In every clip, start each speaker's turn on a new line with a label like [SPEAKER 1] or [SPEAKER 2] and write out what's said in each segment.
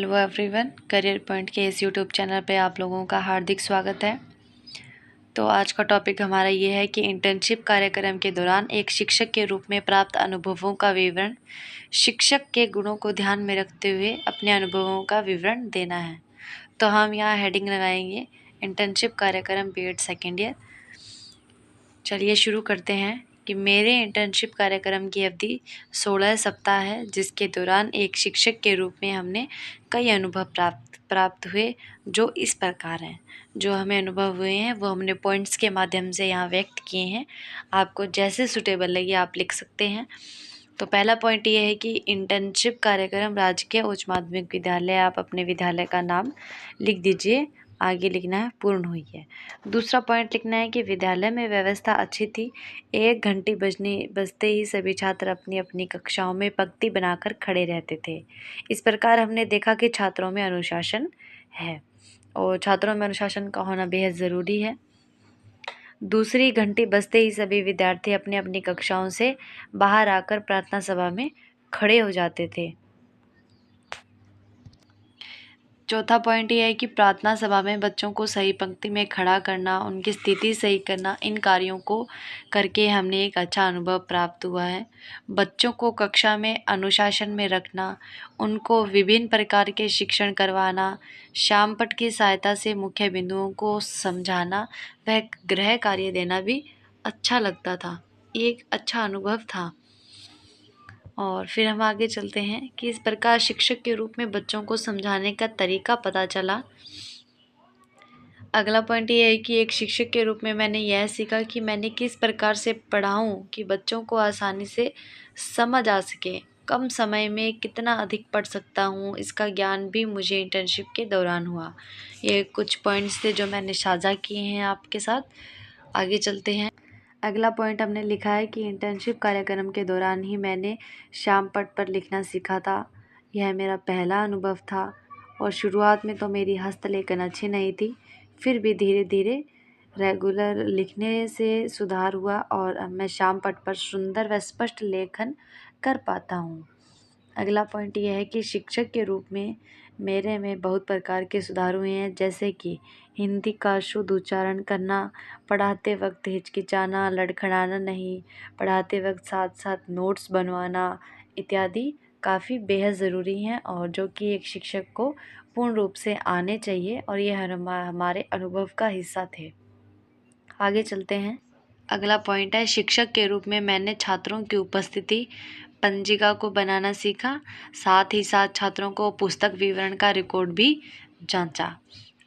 [SPEAKER 1] Hello everyone, career point के इस YouTube channel पे आप लोगों का हार्दिक स्वागत है। तो आज का टॉपिक हमारा ये है कि इंटर्नशिप कार्यक्रम के दौरान एक शिक्षक के रूप में प्राप्त अनुभवों का विवरण। शिक्षक के गुणों को ध्यान में रखते हुए अपने अनुभवों का विवरण देना है। तो हम यहाँ हेडिंग लगाएंगे इंटर्नशिप कार्यक्रम बीएड सेकेंड ईयर। चलिए शुरू करते हैं कि मेरे इंटर्नशिप कार्यक्रम की अवधि 16 सप्ताह है, जिसके दौरान एक शिक्षक के रूप में हमने कई अनुभव प्राप्त हुए, जो इस प्रकार हैं। जो हमें अनुभव हुए हैं वो हमने पॉइंट्स के माध्यम से यहाँ व्यक्त किए हैं। आपको जैसे सूटेबल लगे आप लिख सकते हैं। तो पहला पॉइंट ये है कि इंटर्नशिप कार्यक्रम राजकीय उच्च माध्यमिक विद्यालय, आप अपने विद्यालय का नाम लिख दीजिए, आगे लिखना है पूर्ण हुई है। दूसरा पॉइंट लिखना है कि विद्यालय में व्यवस्था अच्छी थी। 1 घंटी बजते ही सभी छात्र अपनी अपनी कक्षाओं में पंक्ति बनाकर खड़े रहते थे। इस प्रकार हमने देखा कि छात्रों में अनुशासन है और छात्रों में अनुशासन का होना बेहद ज़रूरी है। दूसरी घंटी बजते ही सभी विद्यार्थी अपनी अपनी कक्षाओं से बाहर आकर प्रार्थना सभा में खड़े हो जाते थे। चौथा पॉइंट ये है कि प्रार्थना सभा में बच्चों को सही पंक्ति में खड़ा करना, उनकी स्थिति सही करना, इन कार्यों को करके हमने एक अच्छा अनुभव प्राप्त हुआ है। बच्चों को कक्षा में अनुशासन में रखना, उनको विभिन्न प्रकार के शिक्षण करवाना, शामपट की सहायता से मुख्य बिंदुओं को समझाना, वह गृह कार्य देना भी अच्छा लगता था। एक अच्छा अनुभव था। और फिर हम आगे चलते हैं कि इस प्रकार शिक्षक के रूप में बच्चों को समझाने का तरीका पता चला। अगला पॉइंट ये है कि एक शिक्षक के रूप में मैंने यह सीखा कि मैंने किस प्रकार से पढ़ाऊं कि बच्चों को आसानी से समझ आ सके। कम समय में कितना अधिक पढ़ सकता हूं, इसका ज्ञान भी मुझे इंटर्नशिप के दौरान हुआ। ये कुछ पॉइंट्स थे जो मैंने साझा किए हैं आपके साथ। आगे चलते हैं। अगला पॉइंट हमने लिखा है कि इंटर्नशिप कार्यक्रम के दौरान ही मैंने शाम पट पर लिखना सीखा था। यह मेरा पहला अनुभव था और शुरुआत में तो मेरी हस्तलेखन अच्छी नहीं थी, फिर भी धीरे धीरे रेगुलर लिखने से सुधार हुआ और अब मैं शाम पट पर सुंदर व स्पष्ट लेखन कर पाता हूँ। अगला पॉइंट यह है कि शिक्षक के रूप में मेरे में बहुत प्रकार के सुधार हुए हैं, जैसे कि हिंदी का शुद्ध उच्चारण करना, पढ़ाते वक्त हिचकिचाना, लड़खड़ाना नहीं, पढ़ाते वक्त साथ साथ नोट्स बनवाना इत्यादि काफ़ी बेहद ज़रूरी हैं और जो कि एक शिक्षक को पूर्ण रूप से आने चाहिए और यह हमारे अनुभव का हिस्सा थे। आगे चलते हैं। अगला पॉइंट है शिक्षक के रूप में मैंने छात्रों की उपस्थिति पंजिका को बनाना सीखा, साथ ही साथ छात्रों को पुस्तक विवरण का रिकॉर्ड भी जांचा।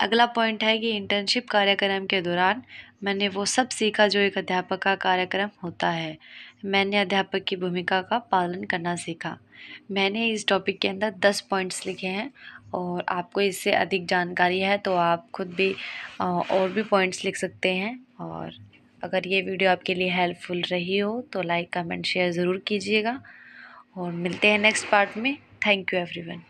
[SPEAKER 1] अगला पॉइंट है कि इंटर्नशिप कार्यक्रम के दौरान मैंने वो सब सीखा जो एक अध्यापक का कार्यक्रम होता है। मैंने अध्यापक की भूमिका का पालन करना सीखा। मैंने इस टॉपिक के अंदर 10 पॉइंट्स लिखे हैं और आपको इससे अधिक जानकारी है तो आप खुद भी और भी पॉइंट्स लिख सकते हैं। और अगर ये वीडियो आपके लिए हेल्पफुल रही हो तो लाइक, कमेंट, शेयर ज़रूर कीजिएगा और मिलते हैं नेक्स्ट पार्ट में। Thank you everyone.